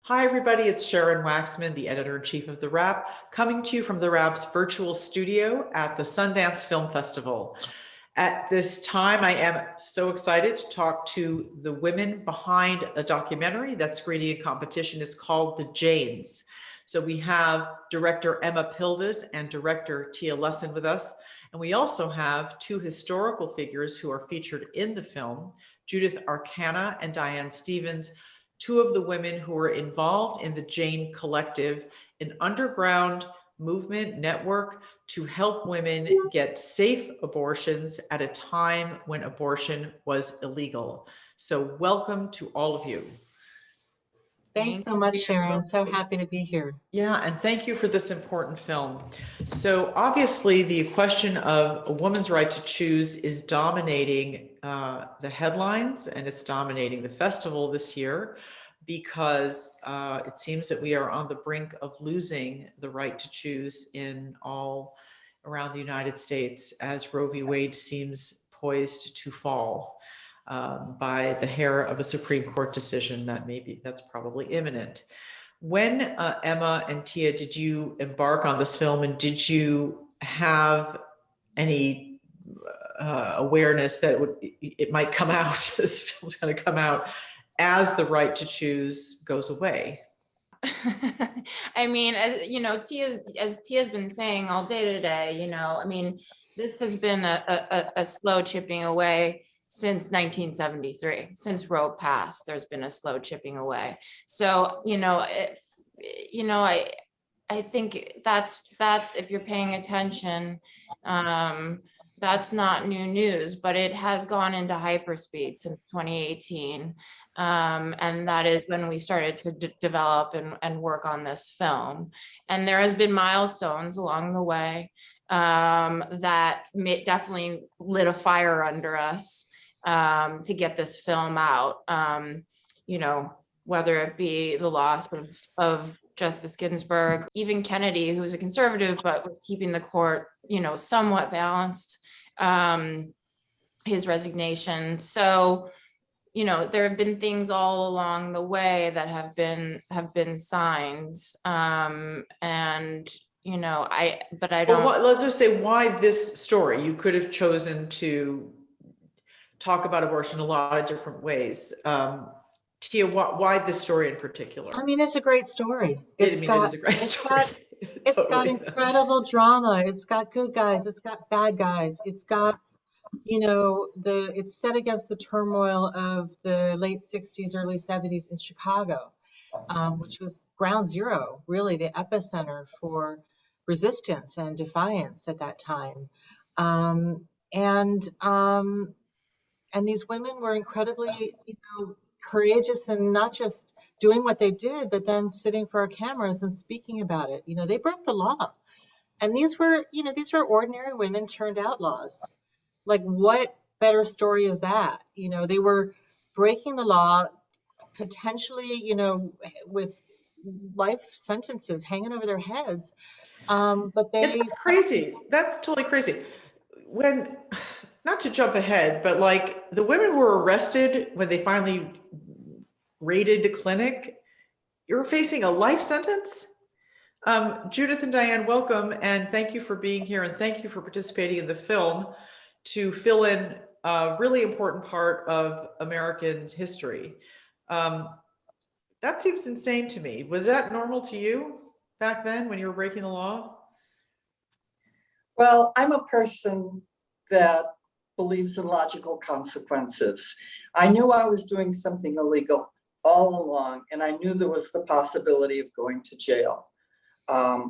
Hi, everybody. It's Sharon Waxman, the editor-in-chief of TheWrap, coming to you from TheWrap's virtual studio at the Sundance Film Festival. At this time, I am so excited to talk to the women behind a documentary that's screening in competition. It's called The Janes. So we have director Emma Pildes and director Tia Lessin with us. And we also have two historical figures who are featured in the film, Judith Arcana and Diane, two of the women who were involved in the Jane Collective, an underground movement network to help women get safe abortions at a time when abortion was illegal. So welcome to all of you. Thanks so much, Sharon. So happy to be here. Yeah, and thank you for this important film. So obviously the question of a woman's right to choose is dominating the headlines, and it's dominating the festival this year because it seems that we are on the brink of losing the right to choose in all around the United States as Roe v. Wade seems poised to fall by the hair of a Supreme Court decision that's probably imminent. When Emma and Tia, did you embark on this film, and did you have any awareness that it might come out, this film's going to come out as the right to choose goes away? I mean, as you know, Tia's been saying all day today, I mean, this has been a slow chipping away since 1973. Since Roe passed, there's been a slow chipping away. So, I think that's if you're paying attention, that's not new news, but it has gone into hyperspeed since 2018. And that is when we started to develop and work on this film. And there has been milestones along the way that definitely lit a fire under us to get this film out. Whether it be the loss of Justice Ginsburg, even Kennedy, who was a conservative, but was keeping the court, somewhat balanced, his resignation. So, there have been things all along the way that have been signs. But I don't. Well, let's just say why this story. You could have chosen to talk about abortion a lot of different ways. Tia, why this story in particular? I mean, it's a great story. It is a great story. It's got incredible drama. It's got good guys. It's got bad guys. It's got, it's set against the turmoil of the late 60s, early 70s in Chicago, which was ground zero, really the epicenter for resistance and defiance at that time. And these women were incredibly, courageous, and not just doing what they did, but then sitting for our cameras and speaking about it. They broke the law. And these were ordinary women turned outlaws. Like, what better story is that? They were breaking the law, potentially, with life sentences hanging over their heads. But it's crazy. That's totally crazy. When, not to jump ahead, but like the women who were arrested when they finally raided the clinic, you're facing a life sentence. Judith and Diane, welcome, and thank you for being here, and thank you for participating in the film to fill in a really important part of American history. That seems insane to me. Was that normal to you back then when you were breaking the law? Well, I'm a person that believes in logical consequences. I knew I was doing something illegal all along, and I knew there was the possibility of going to jail. And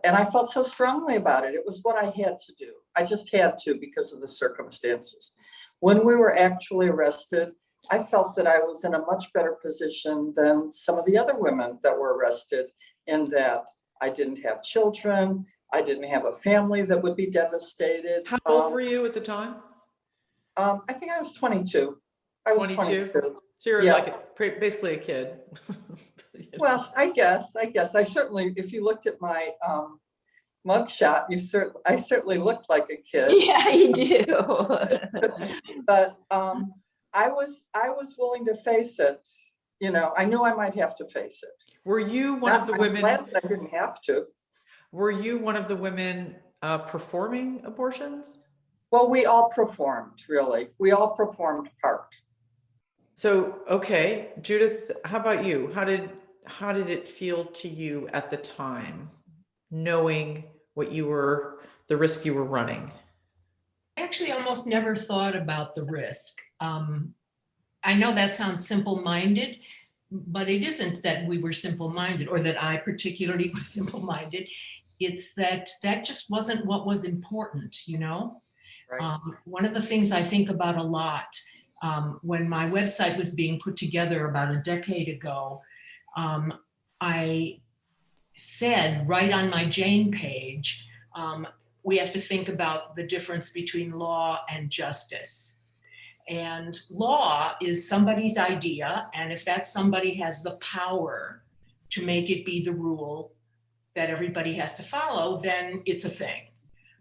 I felt so strongly about it. It was what I had to do. I just had to because of the circumstances. When we were actually arrested, I felt that I was in a much better position than some of the other women that were arrested, in that I didn't have children. I didn't have a family that would be devastated. How old were you at the time? I think I was 22. I was 22. So you're like basically a kid. Well, I guess. I certainly, if you looked at my mugshot, I certainly looked like a kid. Yeah, you do. But I was willing to face it you know, I knew I might have to face it. Were you one of the I'm women? glad that I didn't have to. Were you one of the women performing abortions? Well, we all performed, really. We all performed part. So, okay, Judith, how about you? How did it feel to you at the time, knowing what the risk you were running? I actually almost never thought about the risk. I know that sounds simple-minded, but it isn't that we were simple-minded or that I particularly was simple-minded. It's that just wasn't what was important, you know? Right. One of the things I think about a lot when my website was being put together about a decade ago, I said right on my Jane page, we have to think about the difference between law and justice. And law is somebody's idea, and if that somebody has the power to make it be the rule that everybody has to follow, then it's a thing.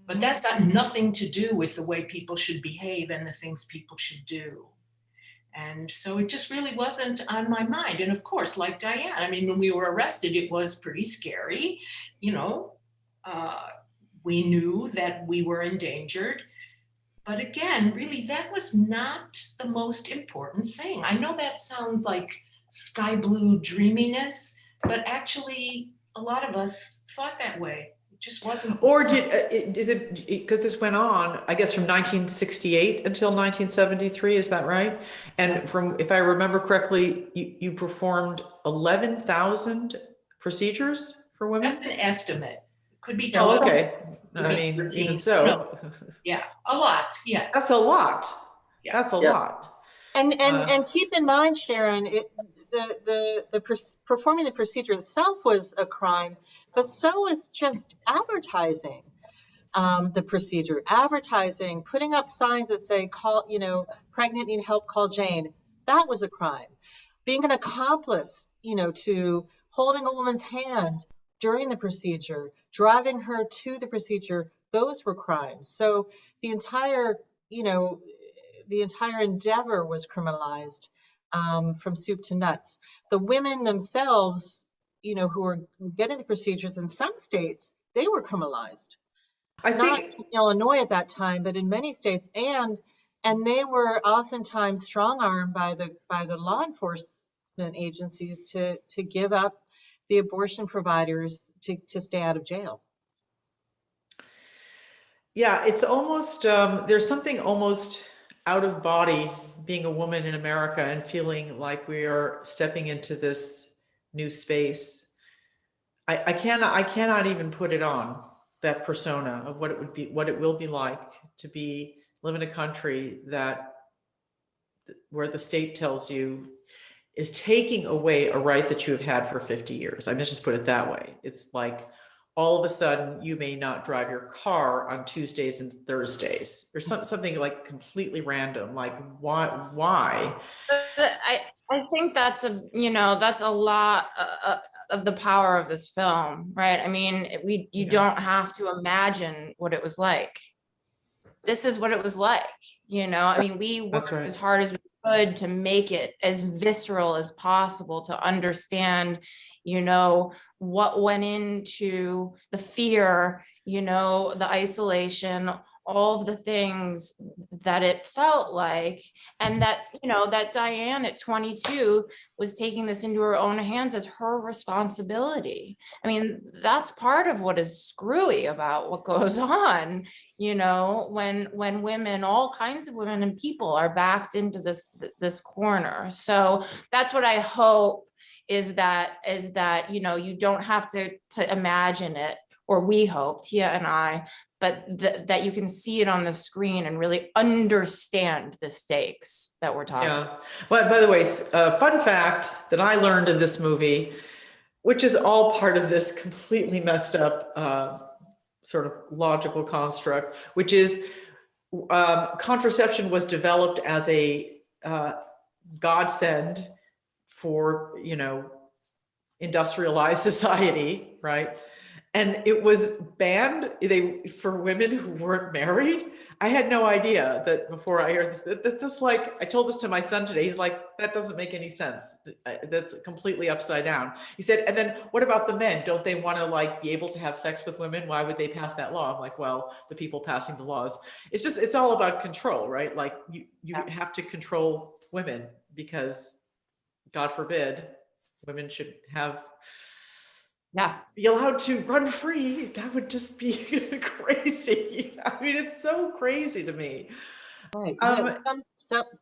But that's got nothing to do with the way people should behave and the things people should do. And so it just really wasn't on my mind. And of course, like Diane, I mean, when we were arrested, it was pretty scary. You know, we knew that we were endangered. But again, really, that was not the most important thing. I know that sounds like sky blue dreaminess, but actually a lot of us thought that way. It just wasn't. Or is it because this went on, I guess, from 1968 until 1973, is that right? And if I remember correctly, you performed 11,000 procedures for women? That's an estimate. Could be. Oh, total. okay. I mean, even so. No. Yeah, a lot, yeah. That's a lot. Yeah. That's a Yeah. lot. And keep in mind, Sharon, performing the procedure itself was a crime, but so was just advertising the procedure, advertising, putting up signs that say, call, you know, pregnant, need help, call Jane. That was a crime. Being an accomplice, you know, to holding a woman's hand during the procedure, driving her to the procedure, those were crimes. So the entire, you know, the entire endeavor was criminalized from soup to nuts. The women themselves, you know, who were getting the procedures in some states, they were criminalized. Not in Illinois at that time, but in many states, and they were oftentimes strong-armed by the law enforcement agencies to give up the abortion providers to stay out of jail. Yeah, it's almost, there's something almost out of body being a woman in America and feeling like we are stepping into this new space. I cannot even put it on, that persona of what it would be, what it will be like to live in a country where the state tells you is taking away a right that you have had for 50 years. I mean, let's just put it that way. It's like all of a sudden you may not drive your car on Tuesdays and Thursdays, or something like completely random. Like why? But I think that's that's a lot of the power of this film, right? I mean, you don't have to imagine what it was like. This is what it was like, you know? I mean, we worked as hard as we could to make it as visceral as possible, to understand, you know, what went into the fear, you know, the isolation, all of the things that it felt like. And that, you know, that Diane at 22 was taking this into her own hands as her responsibility. I mean, that's part of what is screwy about what goes on, you know, when women, all kinds of women and people are backed into this corner. So that's what I hope is that, you know, you don't have to imagine it, or we hope, Tia and I, but that you can see it on the screen and really understand the stakes that we're talking about. Well, by the way, fun fact that I learned in this movie, which is all part of this completely messed up sort of logical construct, which is contraception was developed as a godsend for, you know, industrialized society, right? And it was banned for women who weren't married. I had no idea that before I heard this, this like, I told this to my son today. He's like, that doesn't make any sense. That's completely upside down. He said, and then what about the men? Don't they want to like be able to have sex with women? Why would they pass that law? I'm like, well, the people passing the laws, it's all about control, right? Like you have to control women because God forbid women should be allowed to run free. That would just be crazy. I mean, it's so crazy to me. Right. Yeah,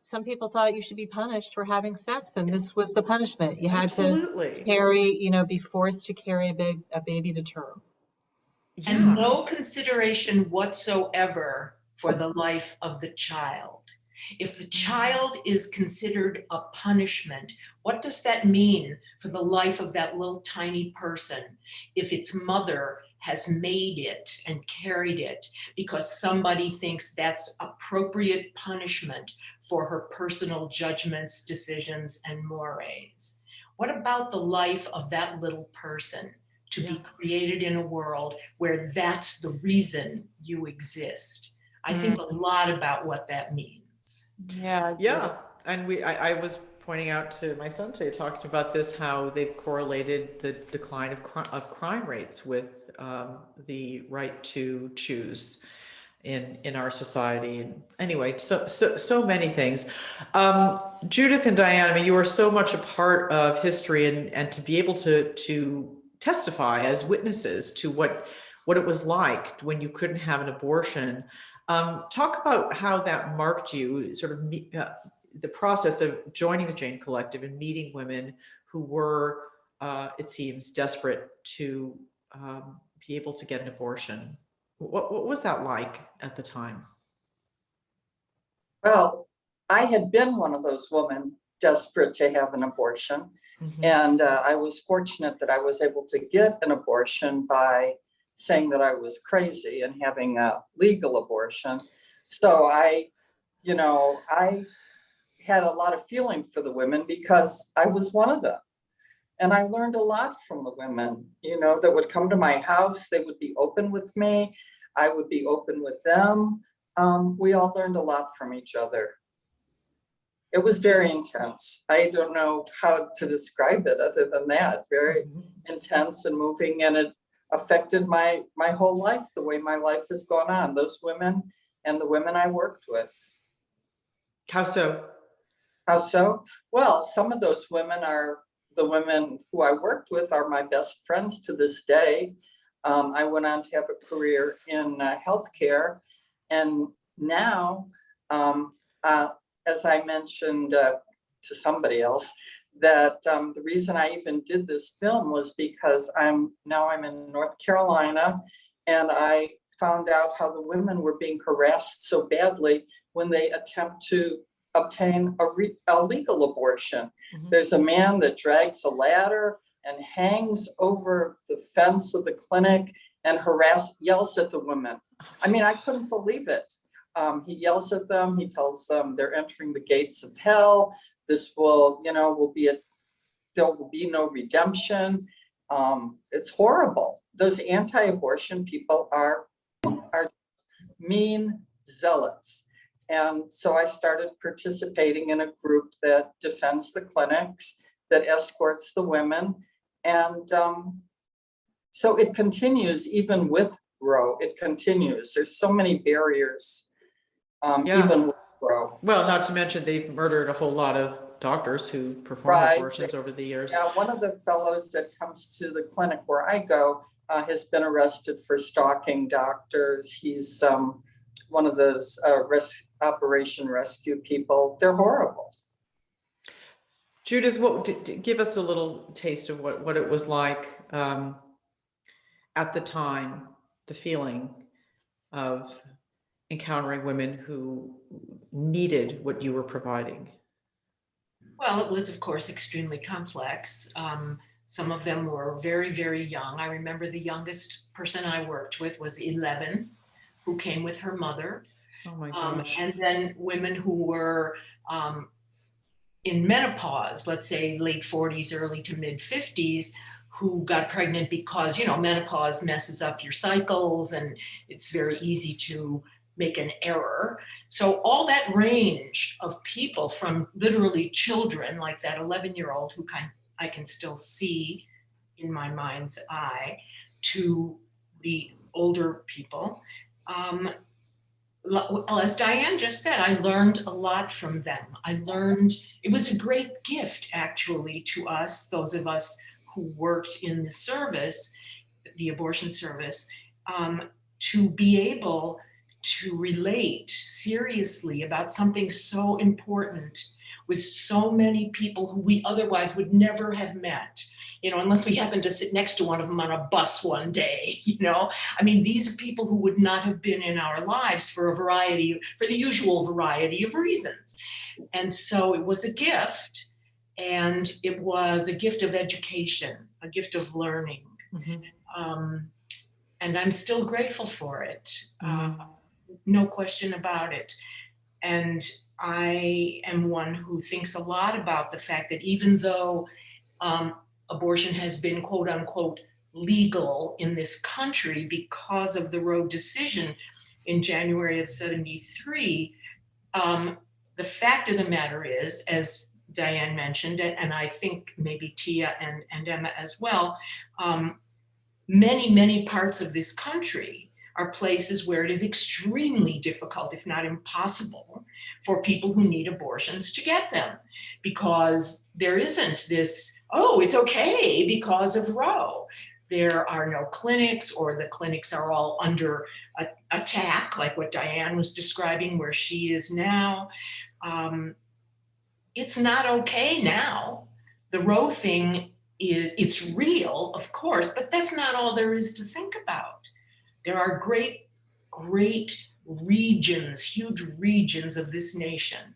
some people thought you should be punished for having sex, and this was the punishment. You had absolutely. to carry, be forced to carry a baby to term. Yeah. And no consideration whatsoever for the life of the child. If the child is considered a punishment, what does that mean for the life of that little tiny person if its mother has made it and carried it because somebody thinks that's appropriate punishment for her personal judgments, decisions, and mores? What about the life of that little person to be created in a world where that's the reason you exist? I think a lot about what that means. Yeah. And I was pointing out to my son today, talking about this, how they've correlated the decline of crime rates with the right to choose in our society. And anyway, so many things. Judith and Diane, I mean, you are so much a part of history, and to be able to testify as witnesses to what it was like when you couldn't have an abortion. Talk about how that marked you, sort of the process of joining the Jane Collective and meeting women who were, it seems, desperate to be able to get an abortion. What was that like at the time? Well, I had been one of those women desperate to have an abortion. Mm-hmm. And I was fortunate that I was able to get an abortion by saying that I was crazy and having a legal abortion. So I had a lot of feeling for the women because I was one of them. And I learned a lot from the women, that would come to my house. They would be open with me. I would be open with them. We all learned a lot from each other. It was very intense. I don't know how to describe it other than that. Very intense and moving, and it affected my whole life, the way my life has gone on. Those women and the women I worked with. How so? How so? Well, some of those women are the women who I worked with are my best friends to this day. I went on to have a career in healthcare, and now, as I mentioned to somebody else, that the reason I even did this film was because I'm in North Carolina, and I found out how the women were being harassed so badly when they attempt to obtain a legal abortion. Mm-hmm. There's a man that drags a ladder and hangs over the fence of the clinic and yells at the women. I mean, I couldn't believe it. He yells at them. He tells them they're entering the gates of hell. This will there will be no redemption. It's horrible. Those anti-abortion people are mean zealots. And so I started participating in a group that defends the clinics, that escorts the women. And so it continues even with Roe. It continues. There's so many barriers, even with Roe. Well, not to mention they've murdered a whole lot of doctors who perform abortions over the years. Yeah, one of the fellows that comes to the clinic where I go has been arrested for stalking doctors. He's one of those Operation Rescue people. They're horrible. Judith, give us a little taste of what it was like at the time, the feeling of encountering women who needed what you were providing. Well, it was, of course, extremely complex. Some of them were very, very young. I remember the youngest person I worked with was 11, who came with her mother. Oh my gosh. And then women who were in menopause, let's say late 40s, early to mid 50s, who got pregnant because, menopause messes up your cycles and it's very easy to make an error. So all that range of people, from literally children like that 11-year-old who I can still see in my mind's eye, to the older people. As Diane just said, I learned a lot from them. It was a great gift actually to us, those of us who worked in the service, the abortion service, to be able to relate seriously about something so important with so many people who we otherwise would never have met, unless we happened to sit next to one of them on a bus one day, I mean, these are people who would not have been in our lives for the usual variety of reasons. And so it was a gift, and it was a gift of education, a gift of learning. Mm-hmm. And I'm still grateful for it. Mm-hmm. No question about it. And I am one who thinks a lot about the fact that even though abortion has been quote unquote legal in this country because of the Roe decision in January of '73, the fact of the matter is, as Diane mentioned, and I think maybe Tia and Emma as well, many, many parts of this country are places where it is extremely difficult, if not impossible, for people who need abortions to get them, because there isn't this, oh, it's okay because of Roe. There are no clinics, or the clinics are all under attack, like what Diane was describing where she is now. It's not okay now. The Roe thing it's real, of course, but that's not all there is to think about. There are great, great regions, huge regions of this nation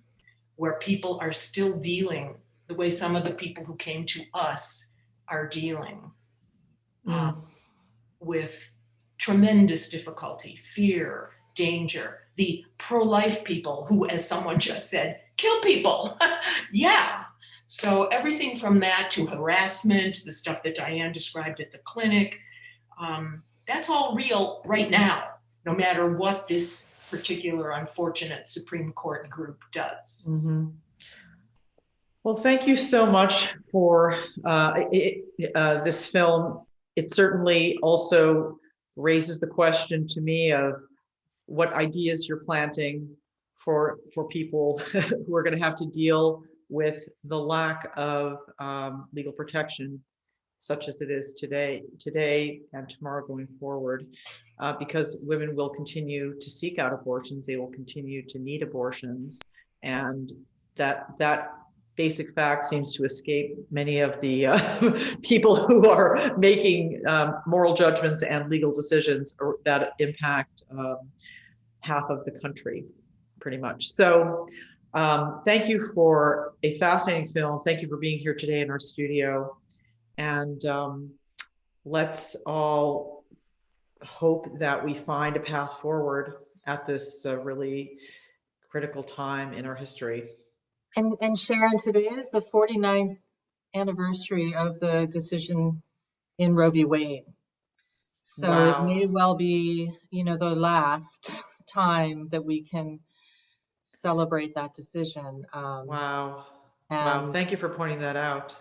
where people are still dealing the way some of the people who came to us are dealing, with tremendous difficulty, fear, danger. The pro-life people who, as someone just said, kill people. Yeah. So everything from that to harassment, the stuff that Diane described at the clinic, that's all real right now, no matter what this particular unfortunate Supreme Court group does. Mm-hmm. Well, thank you so much for this film. It certainly also raises the question to me of what ideas you're planting for people who are going to have to deal with the lack of legal protection, such as it is today and tomorrow going forward, because women will continue to seek out abortions. They will continue to need abortions, and that basic fact seems to escape many of the people who are making moral judgments and legal decisions that impact half of the country, pretty much. So thank you for a fascinating film. Thank you for being here today in our studio. And let's all hope that we find a path forward at this really critical time in our history. And Sharon, today is the 49th anniversary of the decision in Roe v. Wade. So Wow. It may well be, the last time that we can celebrate that decision. Wow. Wow. Thank you for pointing that out.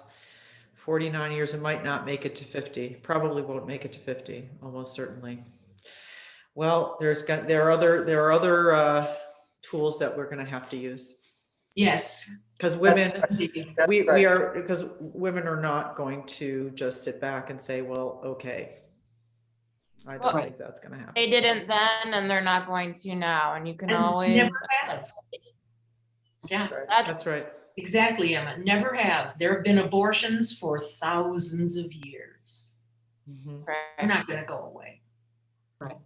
49 years, it might not make it to 50. Probably won't make it to 50, almost certainly. Well, there are other tools that we're going to have to use. Yes, because women, That's right. Women are not going to just sit back and say, well, okay. I don't think that's going to happen. They didn't then, and they're not going to now. And you can and always. never have. Yeah, That's right. Exactly, Emma. Never have. There have been abortions for thousands of years. Mm-hmm. They're not going to go away. Right.